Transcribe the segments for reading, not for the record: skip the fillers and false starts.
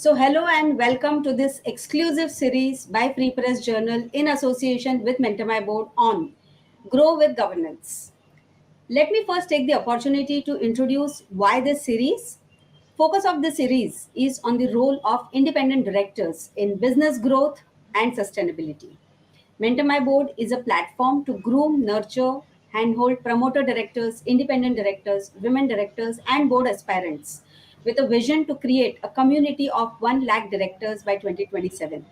Hello and welcome to this exclusive series by Free Press Journal in association with MentorMyBoard on Grow with Governance. Let me first take the opportunity to introduce why this series. Focus of this series is on the role of independent directors in business growth and sustainability. Mentor My Board is a platform to groom, nurture, handhold promoter directors, independent directors, women directors, and board aspirants with a vision to create a community of 1 lakh directors by 2027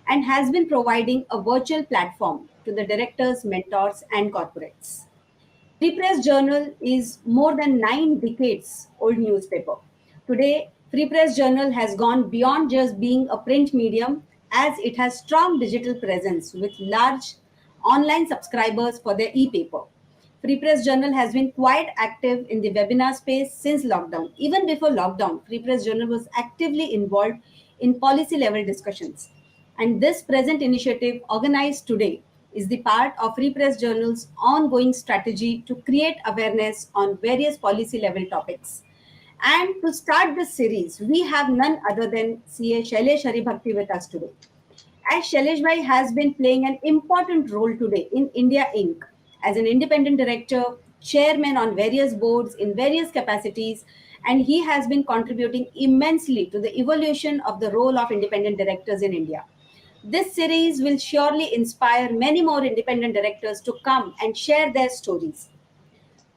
and has been providing a virtual platform to the directors, mentors, and corporates. Free Press Journal is more than 9 decades old newspaper. Today, Free Press Journal has gone beyond just being a print medium as it has strong digital presence with large online subscribers for their e-paper. Free Press Journal has been quite active in the webinar space since lockdown. Even before lockdown, Free Press Journal was actively involved in policy level discussions. And this present initiative, organized today, is the part of Free Press Journal's ongoing strategy to create awareness on various policy level topics. And to start this series, we have none other than CA Shailesh Haribhakti with us today. As Shailesh Bhai has been playing an important role today in India Inc. as an independent director, chairman on various boards in various capacities, and he has been contributing immensely to the evolution of the role of independent directors in India. This series will surely inspire many more independent directors to come and share their stories.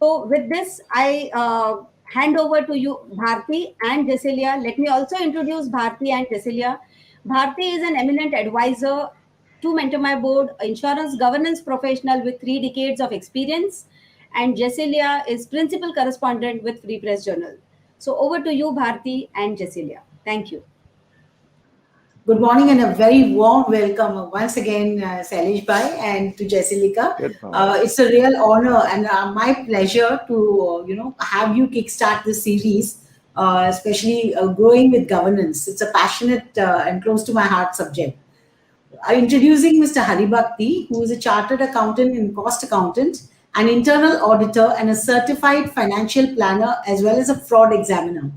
So, with this, I hand over to you, Bharti and Jasilia. Let me also introduce Bharti and Jasilia. Bharti is an eminent advisor to Mentor My Board, insurance governance professional with 3 decades of experience, and Jasilia is principal correspondent with Free Press Journal. So, over to you, Bharti and Jasilia. Thank you. Good morning and a very warm welcome once again, Salish Bhai and to Jessica. Good morning. It's a real honor and my pleasure to have you kickstart this series, especially growing with governance. It's a passionate and close to my heart subject. Introducing Mr. Haribhakti, who is a chartered accountant and cost accountant, an internal auditor, and a certified financial planner, as well as a fraud examiner.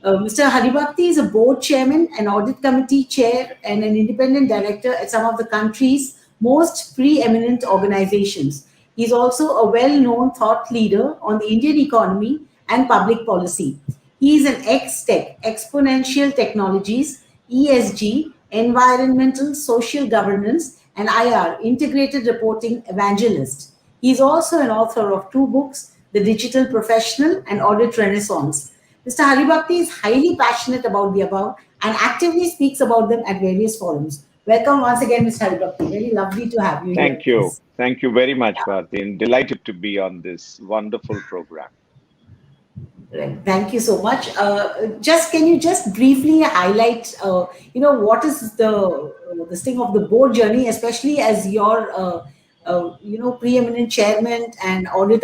Mr. Haribhakti is a board chairman, an audit committee chair, and an independent director at some of the country's most preeminent organizations. He is also a well-known thought leader on the Indian economy and public policy. He is an ex-tech, exponential technologies, ESG, environmental, social governance, and IR, integrated reporting evangelist. He is also an author of 2 books, The Digital Professional and Audit Renaissance. Mr. Haribhakti is highly passionate about the above and actively speaks about them at various forums. Welcome once again, Mr. Haribhakti. Very lovely to have you Thank here. you. Thank you very much, Bharti. And delighted to be on this wonderful program. Thank you so much. Can you just briefly highlight, what is the sting of the board journey, especially as your, preeminent chairman and audit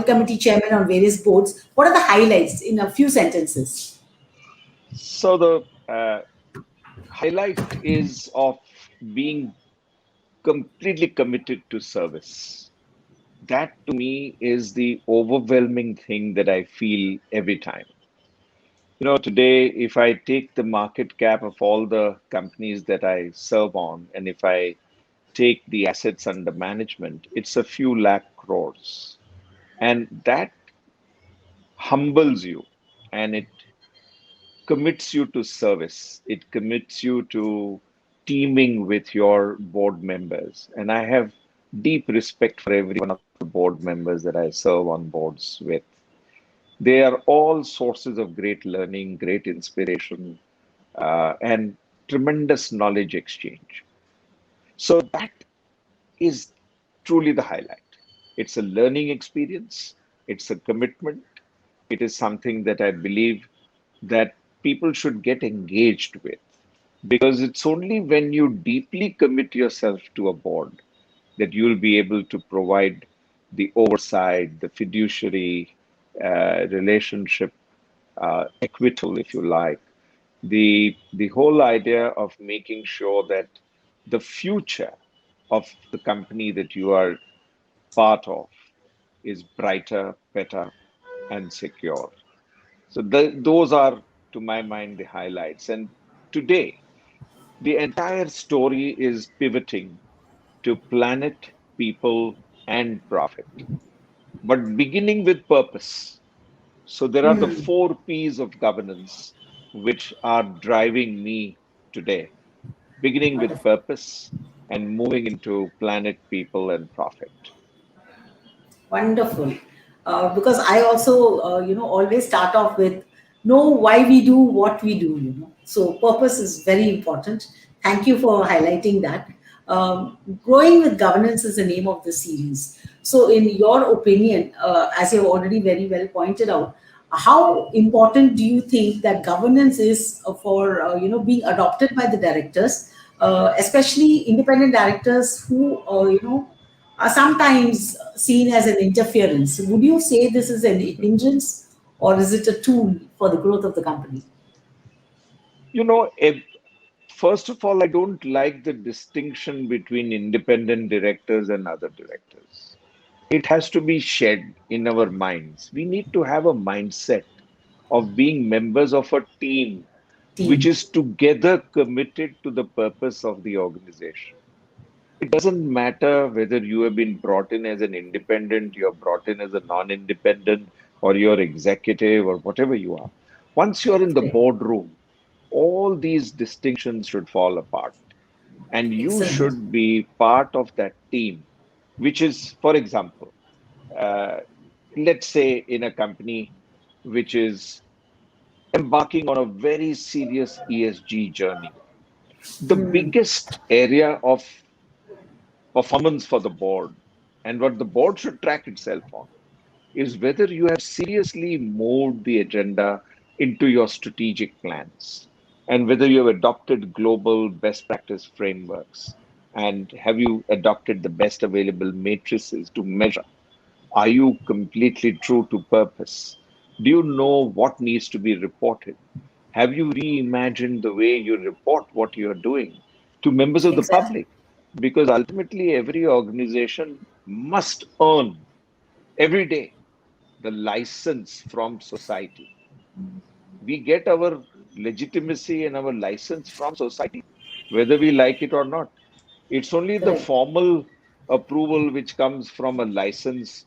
committee chairman on various boards. What are the highlights in a few sentences? So the highlight is of being completely committed to service. That to me is the overwhelming thing that I feel every time. Today, if I take the market cap of all the companies that I serve on, and if I take the assets under management, it's a few lakh crores. And that humbles you and it commits you to service. It commits you to teaming with your board members. And I have deep respect for every one of the board members that I serve on boards with. They are all sources of great learning, great inspiration, and tremendous knowledge exchange. So that is truly the highlight. It's a learning experience. It's a commitment. It is something that I believe that people should get engaged with, because it's only when you deeply commit yourself to a board that you'll be able to provide the oversight, the fiduciary relationship, equitable, if you like, the whole idea of making sure that the future of the company that you are part of is brighter, better, and secure. So those are to my mind, the highlights. And today, the entire story is pivoting to planet, people, and profit, but beginning with purpose. So there are the four P's of governance which are driving me today, beginning with Wonderful. purpose and moving into planet, people, and profit. Wonderful. Because I also, always start off with know why we do what we do. So purpose is very important. Thank you for highlighting that. Growing with governance is the name of the series. So, in your opinion, as you've already very well pointed out, how important do you think that governance is for being adopted by the directors, especially independent directors who are sometimes seen as an interference? Would you say this is an hindrance or is it a tool for the growth of the company? You know, first of all, I don't like the distinction between independent directors and other directors. It has to be shed in our minds. We need to have a mindset of being members of a team which Team. is together committed to the purpose of the organization. It doesn't matter whether you have been brought in as an independent, you're brought in as a non-independent, or you're executive, or whatever you are. Once you're in the Correct. boardroom, all these distinctions should fall apart. And you Excellent. should be part of that team, which is, for example, uh, let's say in a company which is embarking on a very serious ESG journey, the biggest area of performance for the board and what the board should track itself on is whether you have seriously moved the agenda into your strategic plans and whether you have adopted global best practice frameworks and have you adopted the best available matrices to measure. Are you completely true to purpose? Do you know what needs to be reported? Have you reimagined the way you report what you're doing to members of the Exactly. public? Because ultimately, every organization must earn every day the license from society. We get our legitimacy and our license from society, whether we like it or not. It's only the Correct. formal approval which comes from a license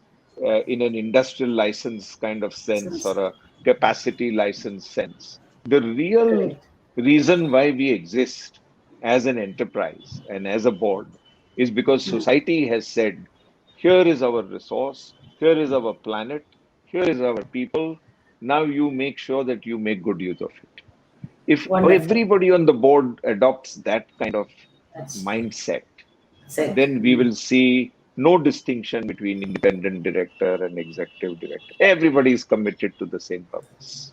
in an industrial license kind of sense Excellent. or a capacity license sense. The real Correct. reason why we exist as an enterprise and as a board is because society has said, here is our resource, here is our planet, here is our people. Now you make sure that you make good use of it. If Wonderful. everybody on the board adopts that kind of That's mindset, said. then we will see no distinction between independent director and executive director. Everybody is committed to the same purpose.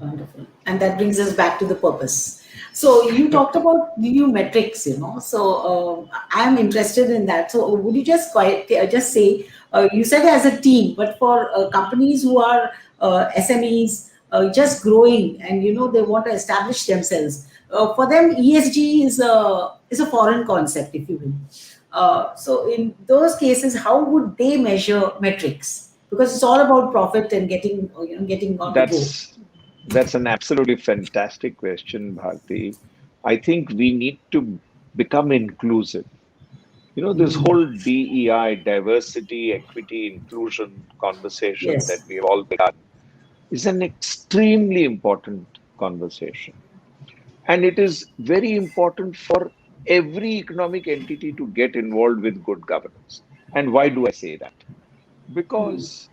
Wonderful. And that brings us back to the purpose. So you talked about the new metrics. So I'm interested in that. So would you just say, you said as a team, but for companies who are SMEs just growing and they want to establish themselves, for them ESG is a foreign concept, if you will. So in those cases, how would they measure metrics? Because it's all about profit and getting on the go. That's an absolutely fantastic question, Bharti. I think we need to become inclusive. You know, this whole DEI, diversity, equity, inclusion conversation that Yes. we have all begun is an extremely important conversation. And it is very important for every economic entity to get involved with good governance. And why do I say that? Because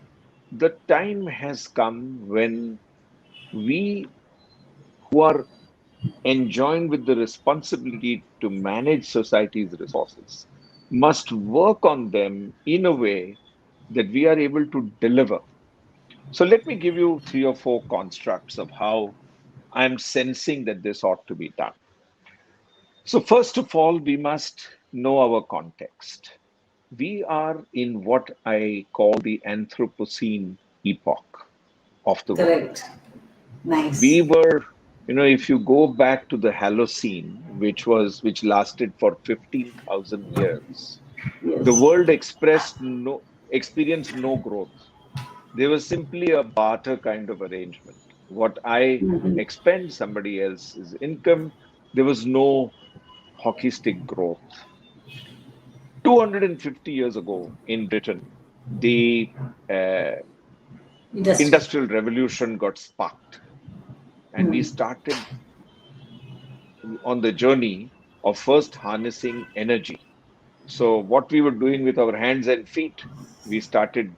the time has come when we who are enjoined with the responsibility to manage society's resources must work on them in a way that we are able to deliver. So let me give you three or four constructs of how I'm sensing that this ought to be done. So, first of all, we must know our context. We are in what I call the Anthropocene epoch of the world. Correct. Nice. We were, if you go back to the Holocene, which lasted for 15,000 years, the Yes. world experienced no growth. There was simply a barter kind of arrangement. What I expend, somebody else's income. There was no hockey stick growth. 250 years ago in Britain, the uh, Industry. industrial revolution got sparked, and we started on the journey of first harnessing energy. So, what we were doing with our hands and feet, we started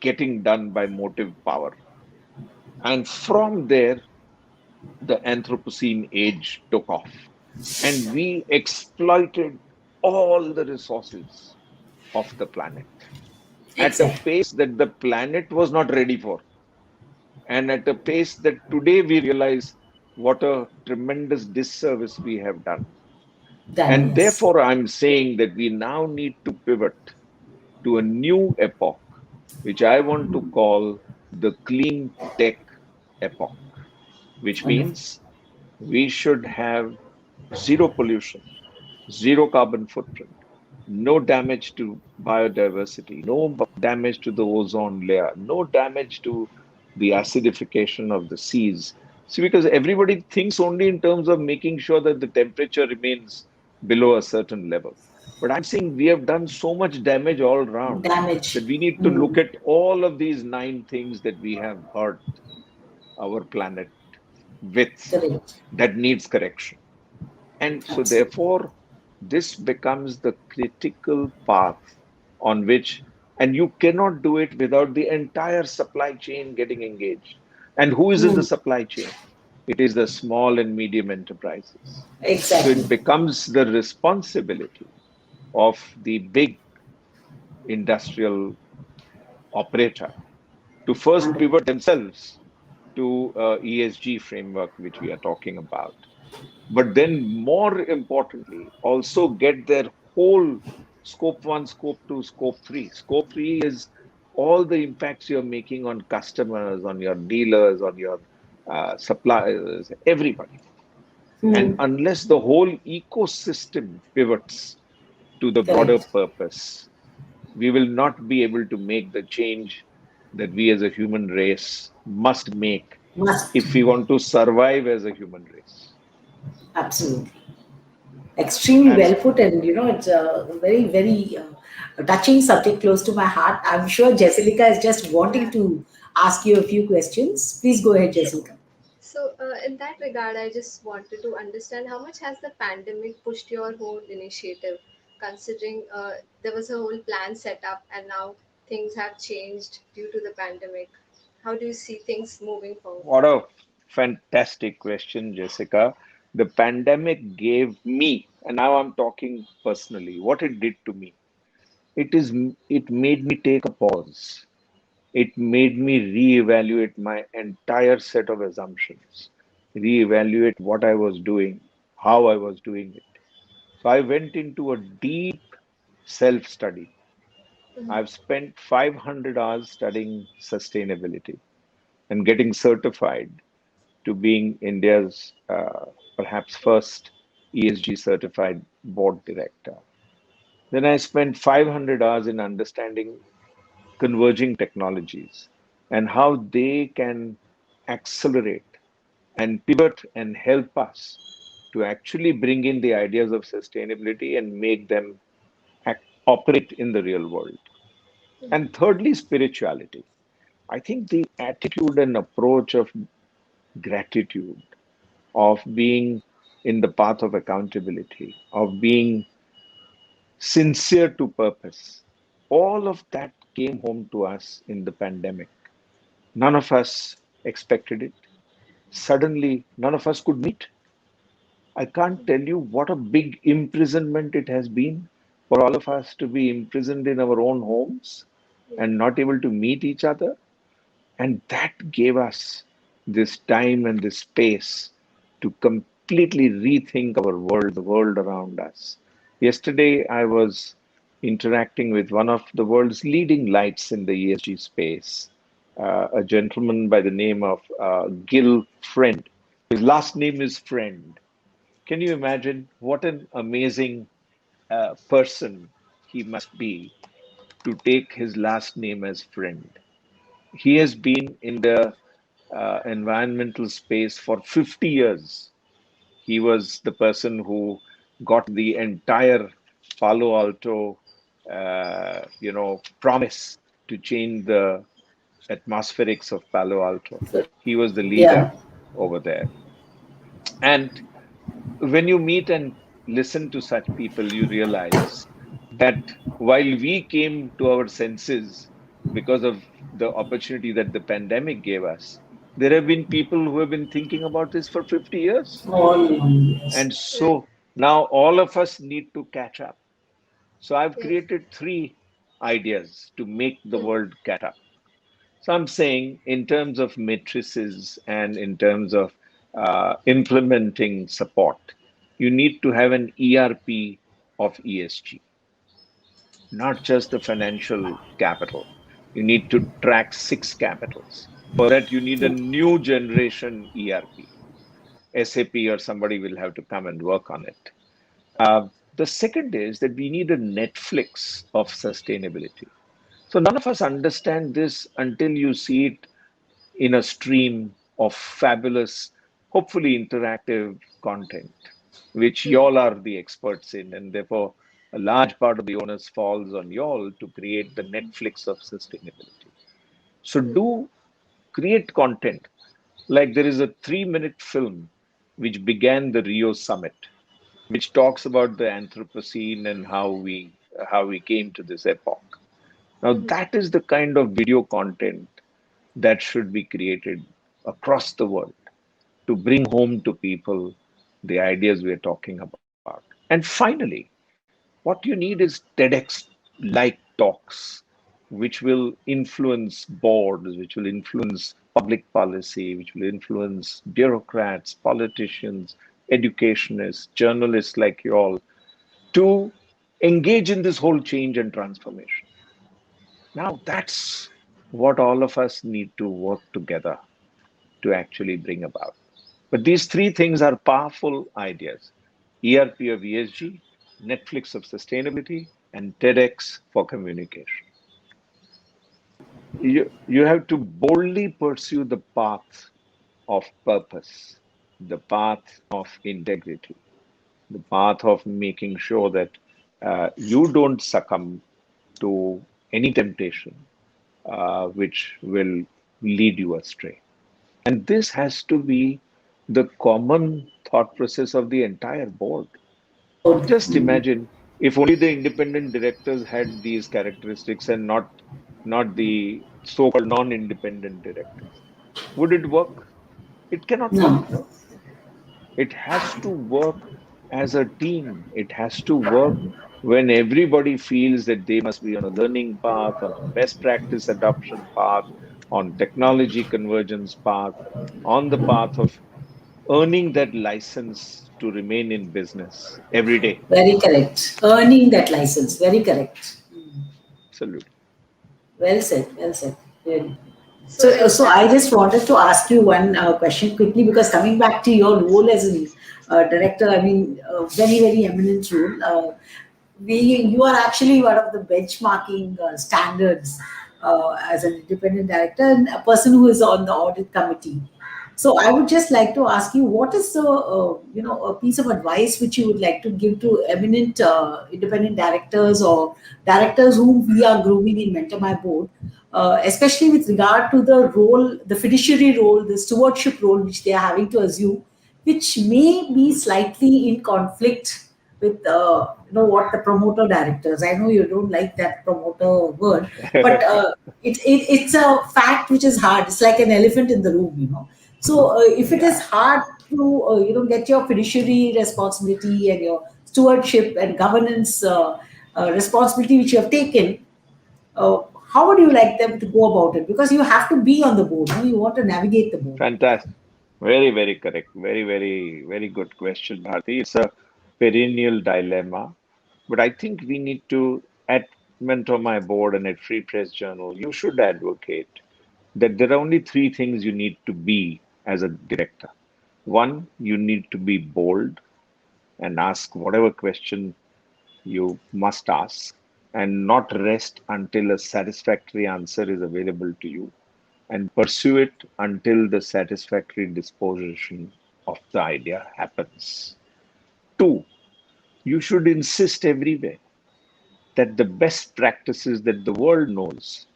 getting done by motive power. And from there, the Anthropocene age took off. And we exploited all the resources of the planet at a Exactly. pace that the planet was not ready for, and at a pace that today we realize what a tremendous disservice we have done. Done, And yes. therefore, I'm saying that we now need to pivot to a new epoch, which I want to call the clean tech epoch, which Wonderful. means we should have zero pollution, zero carbon footprint, no damage to biodiversity, no damage to the ozone layer, no damage to the acidification of the seas. See, because everybody thinks only in terms of making sure that the temperature remains below a certain level. But I'm saying we have done so much damage all around that Damage. we need to look at all of these nine things that we have hurt our planet with Correct. that needs correction. And so, Absolutely. therefore, this becomes the critical path on which, and you cannot do it without the entire supply chain getting engaged. And who is in the supply chain? It is the small and medium enterprises. So, it Exactly. becomes the responsibility of the big industrial operator to first Wonderful. pivot themselves to ESG framework, which we are talking about. But then, more importantly, also get their whole scope one, scope two, scope three. Scope three is all the impacts you're making on customers, on your dealers, on your suppliers, everybody. And unless the whole ecosystem pivots to the broader Correct. purpose, we will not be able to make the change that we as a human race must make Must. if we want to survive as a human race. Absolutely. Extremely And well put, and it's a very, very touching subject close to my heart. I'm sure Jessica is just wanting Yeah, to ask you a few questions. Please go ahead, sure. Jessica. So, in that regard, I just wanted to understand how much has the pandemic pushed your whole initiative, considering there was a whole plan set up and now things have changed due to the pandemic. How do you see things moving forward? what a fantastic question, Jessica. The pandemic gave me, and now I'm talking personally, what it did to me. It made me take a pause. It made me reevaluate my entire set of assumptions, reevaluate what I was doing, how I was doing it. So I went into a deep self study. Mhm. I've spent 500 hours studying sustainability and getting certified to being India's perhaps first ESG certified board director. Then I spent 500 hours in understanding converging technologies and how they can accelerate and pivot and help us to actually bring in the ideas of sustainability and make them operate in the real world. And thirdly, spirituality. I think the attitude and approach of gratitude, of being in the path of accountability, of being sincere to purpose, all of that came home to us in the pandemic. None of us expected it. Suddenly, none of us could meet. I can't tell you what a big imprisonment it has been for all of us to be imprisoned in our own homes Yeah. and not able to meet each other. And that gave us this time and this space to completely rethink our world, the world around us. Yesterday, I was interacting with one of the world's leading lights in the ESG space, a gentleman by the name of Gil Friend. His last name is Friend. Can you imagine what an amazing person he must be to take his last name as Friend? He has been in the environmental space for 50 years. He was the person who got the entire Palo Alto, promise to change the atmospherics of Palo Alto. He was the leader Yeah. over there. And when you meet and listen to such people, you realize that while we came to our senses because of the opportunity that the pandemic gave us, there have been people who have been thinking about this for 50 years. All along, yes. And so now all of us need to catch up. So I've Yes. created three ideas to make the Hmm. world catch up. So I'm saying, in terms of matrices and in terms of implementing support, you need to have an ERP of ESG, not just the financial capital. You need to track six capitals. For that, you need a new generation ERP. SAP or somebody will have to come and work on it. The second is that we need a Netflix of sustainability. So none of us understand this until you see it in a stream of fabulous, hopefully interactive content, which Hmm. y'all are the experts in, and therefore a large part of the onus falls on y'all to create the Netflix of sustainability. So Hmm. do create content. Like there is a 3-minute film which began the Rio summit, which talks about the Anthropocene and how we came to this epoch. Now Hmm. that is the kind of video content that should be created across the world to bring home to people the ideas we're talking about. And finally, what you need is TEDx like talks, which will influence boards, which will influence public policy, which will influence bureaucrats, politicians, educationists, journalists like you all to engage in this whole change and transformation. Now, that's what all of us need to work together to actually bring about. But these three things are powerful ideas: ERP of ESG, Netflix of sustainability, and TEDx for communication. You have to boldly pursue the path of purpose, the path of integrity, the path of making sure that you don't succumb to any temptation which will lead you astray. And this has to be the common thought process of the entire board. Just imagine if only the independent directors had these characteristics and not the so-called non-independent directors. Would it work? It cannot No. work, no? It has to work as a team. It has to work when everybody feels that they must be on a learning path, on a best practice adoption path, on technology convergence path, on the path of earning that license to remain in business every day. Very correct. Earning that license. Very correct. Absolutely. Well said. Well said. Really. So So, is so that I just wanted to ask you one question quickly, because coming back to your role as a director, I mean, very, very eminent role. You are actually one of the benchmarking standards as an independent director and a person who is on the audit committee. So I would just like to ask you, what is the a piece of advice which you would like to give to eminent independent directors or directors whom we are grooming in Mentor My Board, especially with regard to the role, the fiduciary role, the stewardship role which they are having to assume, which may be slightly in conflict with what the promoter directors. I know you don't like that promoter word, but it's a fact which is hard. It's like an elephant in the room. So if it is Yeah. hard to get your fiduciary responsibility and your stewardship and governance responsibility which you have taken, uh, how would you like them to go about it? Because you have to be on the board. You want to navigate the board. Fantastic. Very, very correct. Very, very, very good question, Bharti. It's a perennial dilemma. But I think we need to, at Mentor My Board and at Free Press Journal, you should advocate that there are only three things you need to be as a director. One, you need to be bold and ask whatever question you must ask and not rest until a satisfactory answer is available to you. and pursue it until the satisfactory disposition of the idea happens. Two, you should insist everywhere that the best practices that the world knows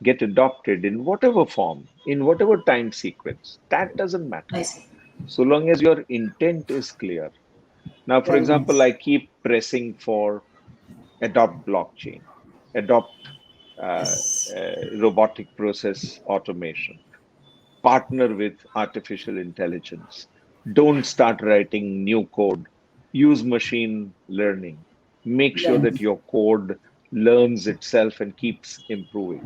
get adopted in whatever form, in whatever time sequence. That doesn't matter. I see. So long as your intent is clear. Now, for Very example, nice. I keep pressing for adopt blockchain, adopt Yes. robotic process automation, partner with artificial intelligence. Don't start writing new code. Use machine learning. Make sure that Learning. your code learns itself and keeps improving.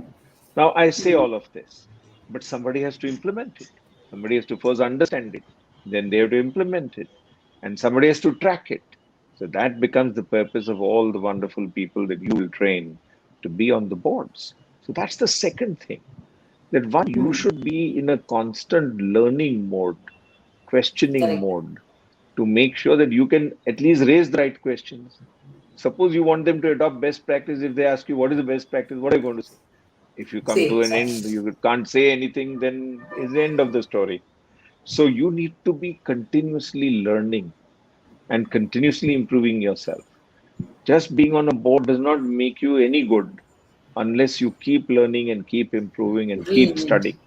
Now, I say all of this, but somebody has to implement it. Somebody has to first understand it, then they have to implement it, and somebody has to track it. So that becomes the purpose of all the wonderful people that you will train to be on the boards. So that's the second thing, that one, you should be in a constant learning mode, questioning Correct. mode, to make sure that you can at least raise the right questions. Suppose you want them to adopt best practice. If they ask you what is the best practice, what are you going to say? If you come See, to an end, you can't say anything, then is the end of the story. So you need to be continuously learning and continuously improving yourself. Just being on a board does not make you any good unless you keep learning and keep improving and keep reinvent. studying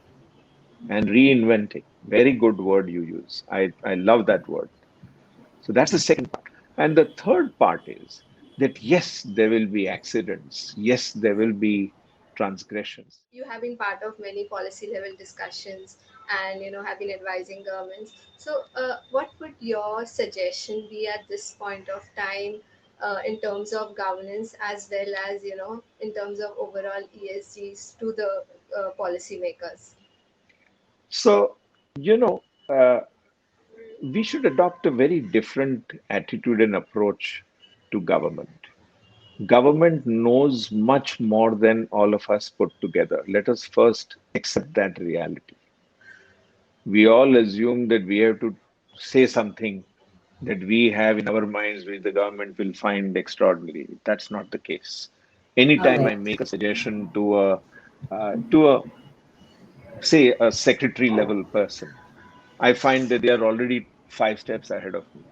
and reinventing. Very good word you use. I love that word. So that's the second part. And the third part is that yes, there will be accidents. Yes, there will be transgressions. You have been part of many policy level discussions and have been advising governments. So what would your suggestion be at this point of time, in terms of governance as well as in terms of overall ESGs to the policymakers? So, you know, uh, we should adopt a very different attitude and approach to government. Government knows much more than all of us put together. Let us first accept that reality. We all assume that we have to say something that we have in our minds which the government will find extraordinary. That's not the case. Anytime I Correct. make a suggestion to a say a secretary level person, I find that they are already 5 steps ahead of me.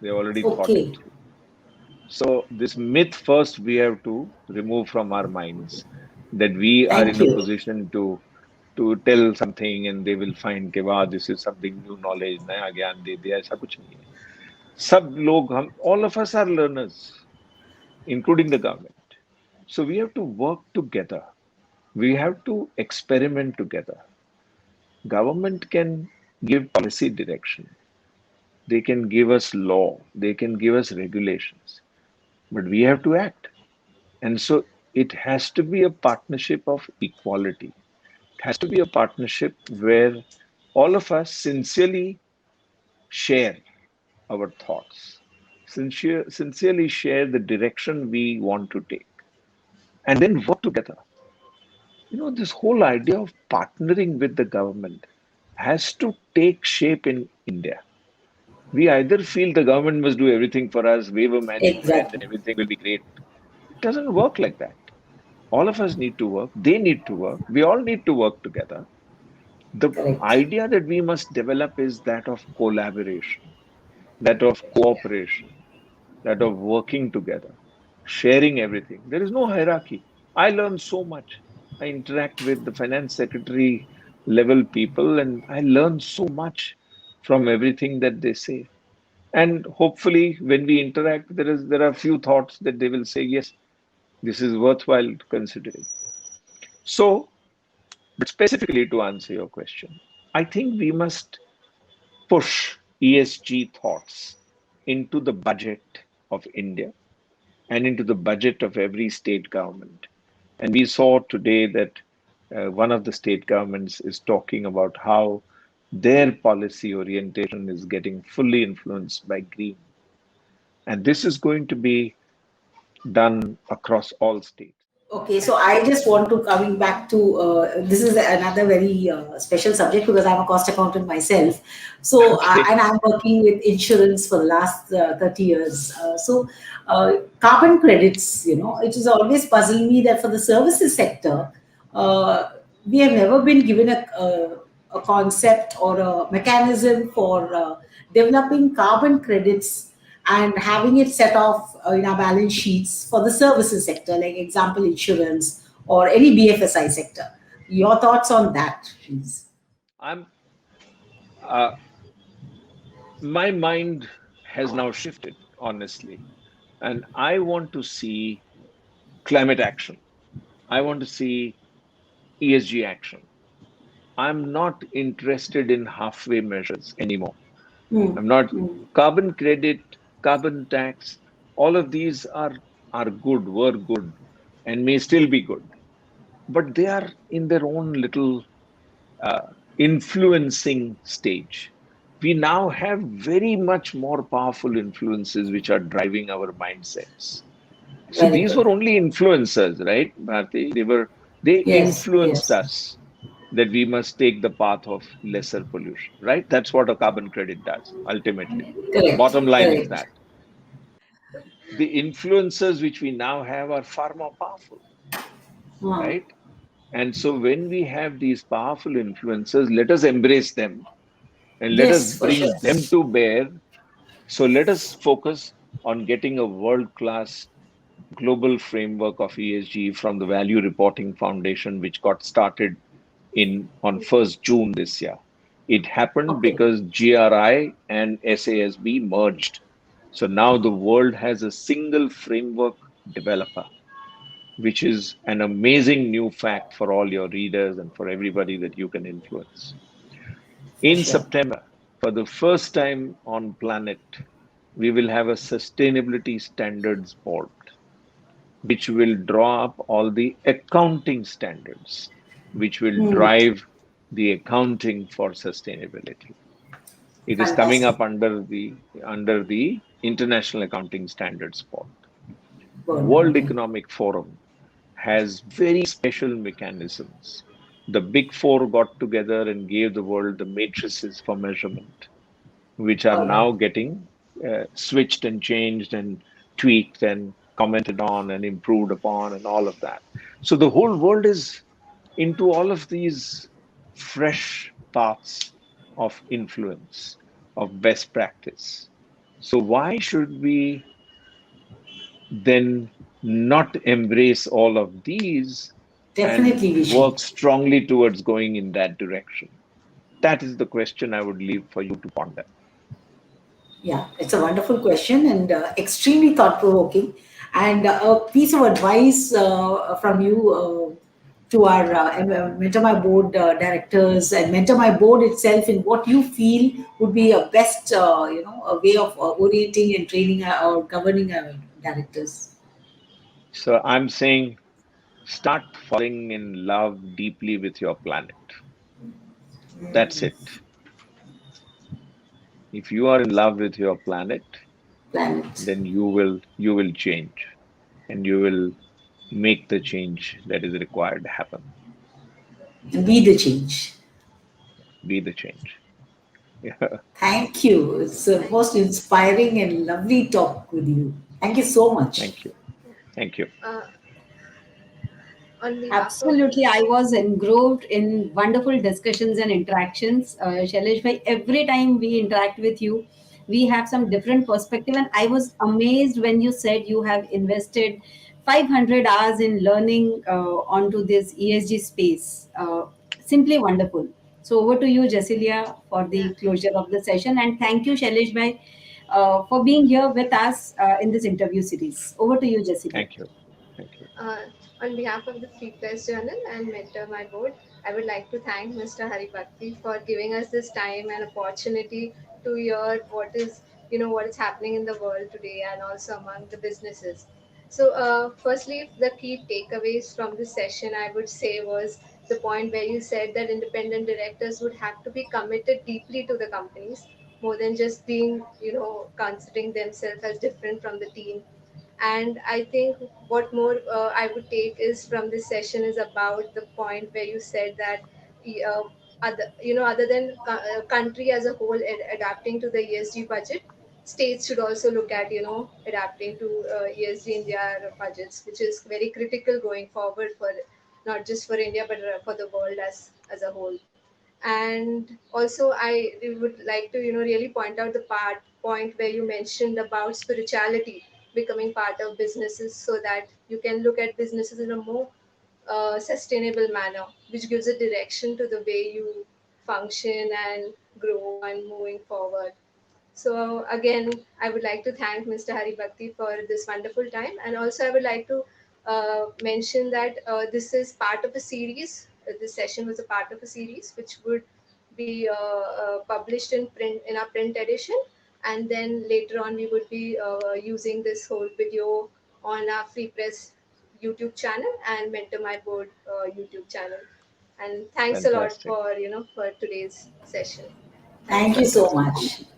They already thought it Okay. through. So this myth first we have to remove from our minds, that we are Thank in a you. position to tell something and they will find कि वाह this is something new knowledge, नया ज्ञान दे दिया, ऐसा कुछ नहीं है. सब लोग हम all of us are learners, including the government. So we have to work together. We have to experiment together. Government can give policy direction. They can give us law. They can give us regulations. But we have to act. And so it has to be a partnership of equality. It has to be a partnership where all of us sincerely share our thoughts, sincerely share the direction we want to take, and then work together. This whole idea of partnering with the government has to take shape in India. We either feel the government must do everything for us, wave a magic wand, and Exactly. everything will be great. It doesn't work like that. All of us need to work. They need to work. We all need to work together. The Correct. idea that we must develop is that of collaboration, that of cooperation, that of working together, sharing everything. There is no hierarchy. I learn so much. I interact with the finance secretary level people and I learn so much from everything that they say. And hopefully, when we interact, there are few thoughts that they will say, yes, this is worthwhile considering. So, but specifically to answer your question, I think we must push ESG thoughts into the budget of India and into the budget of every state government. And we saw today that one of the state governments is talking about how their policy orientation is getting fully influenced by green. And this is going to be done across all states. Okay, so I just want to coming back to this is another very special subject because I'm a cost accountant myself. So Okay. and I'm working with insurance for the last 30 years. Carbon credits, it has always puzzled me that for the services sector, uh, we have never been given a concept or a mechanism for developing carbon credits and having it set off in our balance sheets for the services sector, like example insurance or any BFSI sector. Your thoughts on that, please? I'm uh, my mind has now shifted, honestly, and I want to see climate action. I want to see ESG action. I'm not interested in halfway measures anymore. Hmm. I'm not Hmm. carbon credit, carbon tax, all of these are good, were good, and may still be good. But they are in their own little influencing stage. We now have very much more powerful influences which are driving our mindsets. So Very these good. were only influencers, right, Bharti? They Yes, influenced yes. us that we must take the path of lesser pollution, right? That's what a carbon credit does ultimately. Correct, Bottom line is correct. that the influencers which we now have are far more powerful, Hmm. right? And so when we have these powerful influencers, let us embrace them and let us Yes, for bring sure. them to bear. So let us focus on getting a world-class global framework of ESG from the Value Reporting Foundation, which got started in on 1st June this year. It happened Okay. because GRI and SASB merged. So now the world has a single framework developer, which is an amazing new fact for all your readers and for everybody that you can influence. For In sure. September, for the first time on planet, we will have a sustainability standards board, which will draw up all the accounting standards, which will Hmm. drive the accounting for sustainability. It is coming Fantastic. up under the International Accounting Standards Board. Good. World Okay. Economic Forum has very special mechanisms. The big four got together and gave the world the matrices for measurement, which are All right. now getting switched and changed and tweaked and commented on and improved upon and all of that. So the whole world is into all of these fresh paths of influence, of best practice. So why should we then not embrace all of these and Definitely we should. work strongly towards going in that direction? That is the question I would leave for you to ponder. Yeah, it's a wonderful question and extremely thought provoking. And a piece of advice from you to our Mentor My Board directors and Mentor My Board itself in what you feel would be a best, a way of orienting and training or governing our directors. So I'm saying start falling in love deeply with your planet. That's it. If you are in love with your planet, Planet. then you will change and you will make the change that is required to happen. And be the change. Be the change. Yeah. Thank you. It's the Thank most you. inspiring and lovely talk with you. Thank you so much. Thank you. Thank you. Uh, on behalf of Absolutely, I was engrossed in wonderful discussions and interactions. Shailesh bhai, every time we interact with you, we have some different perspective, and I was amazed when you said you have invested 500 hours in learning onto this ESG space. Simply wonderful. So over to you, Jasilia, for yeah, the closure of the session, and thank you, Shailesh bhai, for being here with us in this interview series. Over to you, Jasilia. Thank you. Thank you. uh, on behalf of the Free Press Journal and Mentor My Board, I would like to thank Mr. Haribhakti for giving us this time and opportunity to hear what is happening in the world today and also among the businesses. So, firstly, the key takeaways from this session, I would say, was the point where you said that independent directors would have to be committed deeply to the companies more than just being, considering themselves as different from the team. And I think what more I would take is from this session is about the point where you said that uh, other than country as a whole adapting to the ESG budget, states should also look at adapting to ESG in their budgets, which is very critical going forward for not just for India but for the world as a whole. And also I would like to really point out the point where you mentioned about spirituality becoming part of businesses, so that you can look at businesses in a more sustainable manner, which gives a direction to the way you function and grow and moving forward. So again, I would like to thank Mr. Hari Bhakti for this wonderful time, and also I would like to mention that this is part of a series. This session was a part of a series which would be published in print in our print edition, and then later on we would be using this whole video on our Free Press YouTube channel and Mentor My Board YouTube channel. And thanks a lot Fantastic. for for today's session. Thank Thanks a you lot. so Fantastic. much.